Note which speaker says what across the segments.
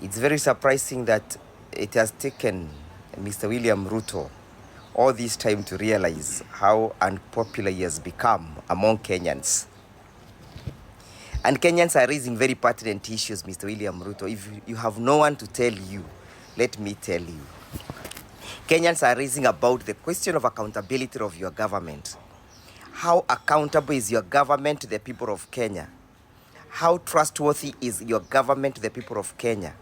Speaker 1: It's very surprising that it has taken Mr. William Ruto all this time to realize how unpopular he has become among Kenyans. And Kenyans are raising very pertinent issues, Mr. William Ruto. If you have no one to tell you, let me tell you. Kenyans are raising about the question of accountability of your government. How accountable is your government to the people of Kenya? How trustworthy is your government to the people of Kenya?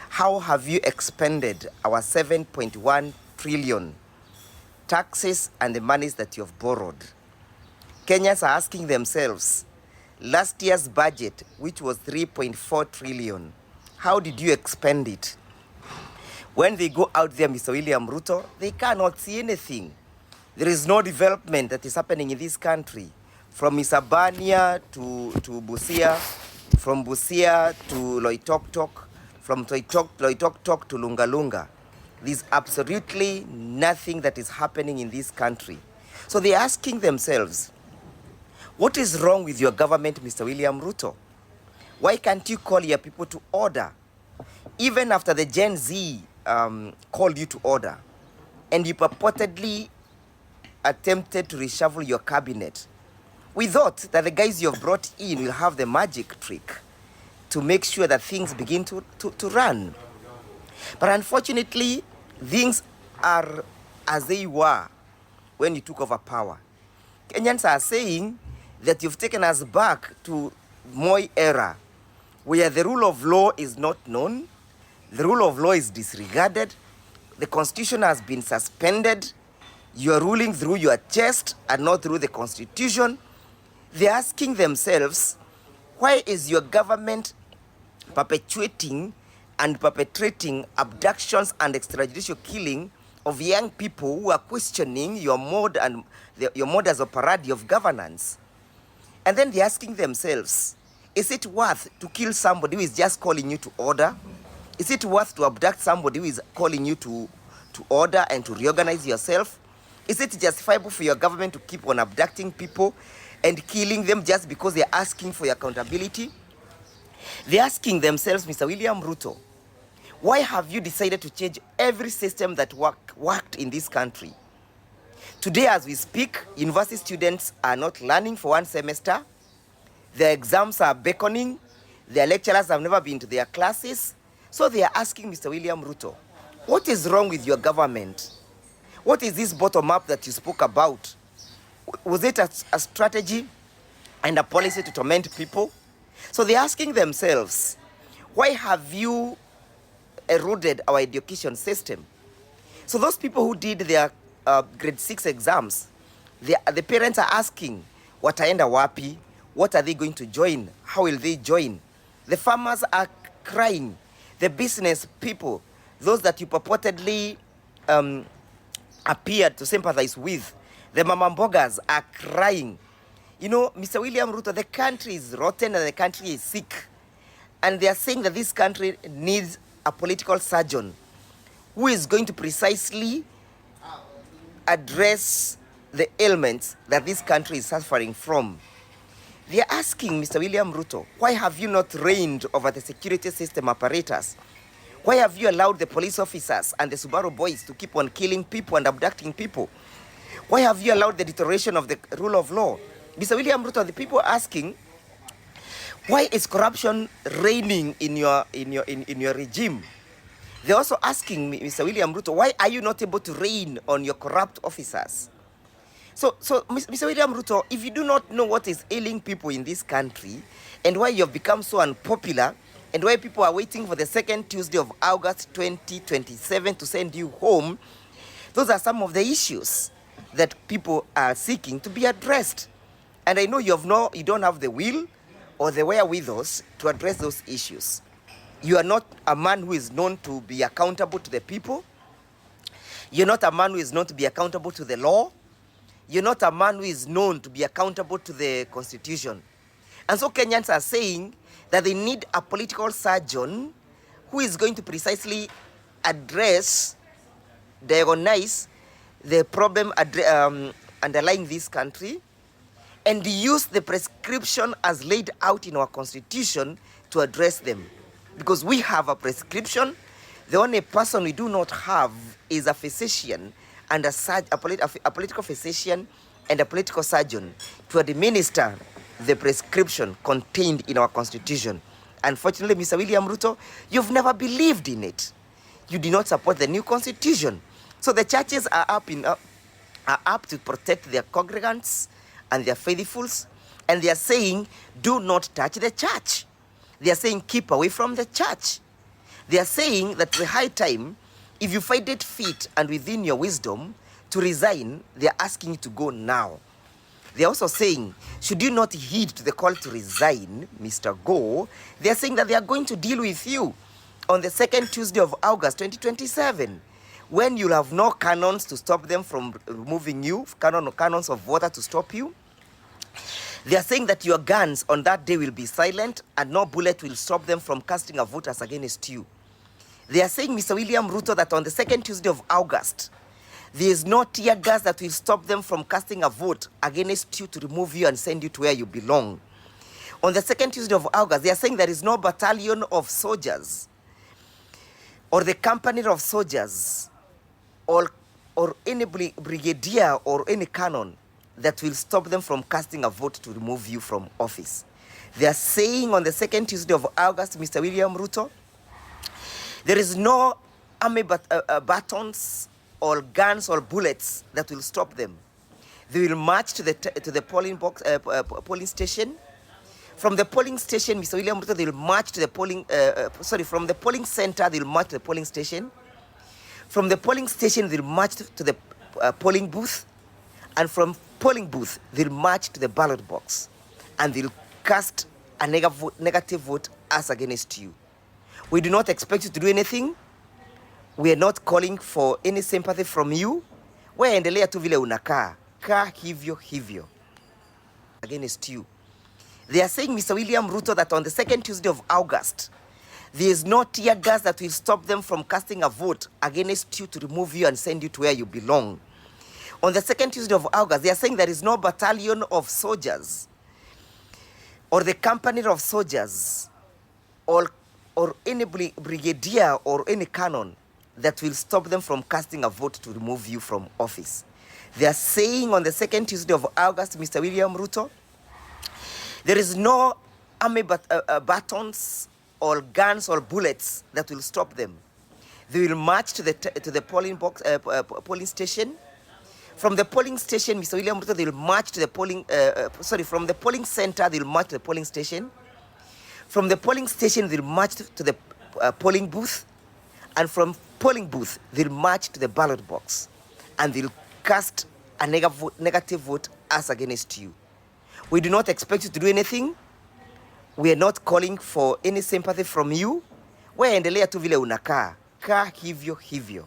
Speaker 1: How have you expended our 7.1 trillion taxes and the monies that you have borrowed? Kenyans are asking themselves, last year's budget, which was 3.4 trillion, how did you expend it? When they go out there, Mr. William Ruto, they cannot see anything. There is no development that is happening in this country. From Isabania to Busia, from Busia to Loitoktok, from Loitoktok to Lungalunga. There's absolutely nothing that is happening in this country. So they're asking themselves, what is wrong with your government, Mr. William Ruto? Why can't you call your people to order? Even after the Gen Z called you to order, and you purportedly attempted to reshuffle your cabinet, we thought that the guys you have brought in will have the magic trick to make sure that things begin to run. But unfortunately, things are as they were when you took over power. Kenyans are saying that you've taken us back to Moi era, where the rule of law is not known, the rule of law is disregarded, the constitution has been suspended, you are ruling through your chest and not through the constitution. They're asking themselves, why is your government perpetuating and perpetrating abductions and extrajudicial killing of young people who are questioning your mode and your modus operandi of governance? And then they're asking themselves, is it worth to kill somebody who is just calling you to order? Is it worth to abduct somebody who is calling you to order and to reorganize yourself? Is it justifiable for your government to keep on abducting people and killing them just because they're asking for your accountability? They're asking themselves, Mr. William Ruto, why have you decided to change every system that worked in this country? Today, as we speak, university students are not learning for one semester. Their exams are beckoning. Their lecturers have never been to their classes. So they are asking Mr. William Ruto, what is wrong with your government? What is this bottom-up that you spoke about? Was it a strategy and a policy to torment people? So they're asking themselves, why have you eroded our education system? So those people who did their grade 6 exams, the parents are asking, wataenda wapi? What are they going to join? How will they join? The farmers are crying. The business people, those that you purportedly appeared to sympathize with, the mamambogas are crying. You know, Mr. William Ruto, the country is rotten and the country is sick. And they are saying that this country needs a political surgeon who is going to precisely address the ailments that this country is suffering from. They are asking Mr. William Ruto, why have you not reigned over the security system apparatus? Why have you allowed the police officers and the Subaru boys to keep on killing people and abducting people? Why have you allowed the deterioration of the rule of law? Mr. William Ruto, the people are asking, why is corruption reigning in your regime? They're also asking me, Mr. William Ruto, why are you not able to reign on your corrupt officers? So, Mr. William Ruto, if you do not know what is ailing people in this country and why you have become so unpopular and why people are waiting for the second Tuesday of August 2027 to send you home, those are some of the issues that people are seeking to be addressed. And I know you don't have the will or the wherewithal to address those issues. You are not a man who is known to be accountable to the people. You're not a man who is known to be accountable to the law. You're not a man who is known to be accountable to the constitution. And so Kenyans are saying that they need a political surgeon who is going to precisely address, diagnose the problem underlying this country and use the prescription as laid out in our constitution to address them. because we have a prescription. The only person we do not have is a physician and a political physician and a political surgeon to administer the prescription contained in our constitution. Unfortunately, Mr. William Ruto, you've never believed in it. You do not support the new constitution. So the churches are up to protect their congregants and their faithfuls, and they are saying, do not touch the church. They are saying, keep away from the church. They are saying that the high time, if you find it fit and within your wisdom to resign, they are asking you to go now. They are also saying, should you not heed to the call to resign, Mr. Go, they are saying that they are going to deal with you on the second Tuesday of August 2027, when you'll have no cannons to stop them from removing you, cannons of water to stop you. They are saying that your guns on that day will be silent and no bullet will stop them from casting a vote as against you. They are saying, Mr. William Ruto, that on the second Tuesday of August, there is no tear gas that will stop them from casting a vote against you to remove you and send you to where you belong. On the second Tuesday of August, they are saying there is no battalion of soldiers or the company of soldiers or any brigadier or any cannon that will stop them from casting a vote to remove you from office. They are saying on the second Tuesday of August, Mr. William Ruto, there is no army batons or guns or bullets that will stop them. They will march to the polling station. From the polling station, Mr. William Ruto, they will march to the from the polling center, they will march to the polling station. From the polling station, they'll march to the polling booth. And from polling booth, they'll march to the ballot box. And they'll cast a negative vote as against you. We do not expect you to do anything. We are not calling for any sympathy from you. We endelea tu vile unakaa. Kaa hivyo hivyo. Against you. They are saying, Mr. William Ruto, that on the second Tuesday of August, there is no tear gas that will stop them from casting a vote against you to remove you and send you to where you belong. On the second Tuesday of August, they are saying there is no battalion of soldiers or the company of soldiers or any brigadier or any cannon that will stop them from casting a vote to remove you from office. They are saying on the second Tuesday of August, Mr. William Ruto, there is no army batons or guns or bullets that will stop them. They will march to the polling station. From the polling station, Mr. William Ruto, they will march to the from the polling center, they will march to the polling station. From the polling station, they will march to the polling booth. And from polling booth, they will march to the ballot box. And they will cast a negative vote as against you. We do not expect you to do anything. We are not calling for any sympathy from you. We endelea tu vile unakaa. Kaa hivyo hivyo.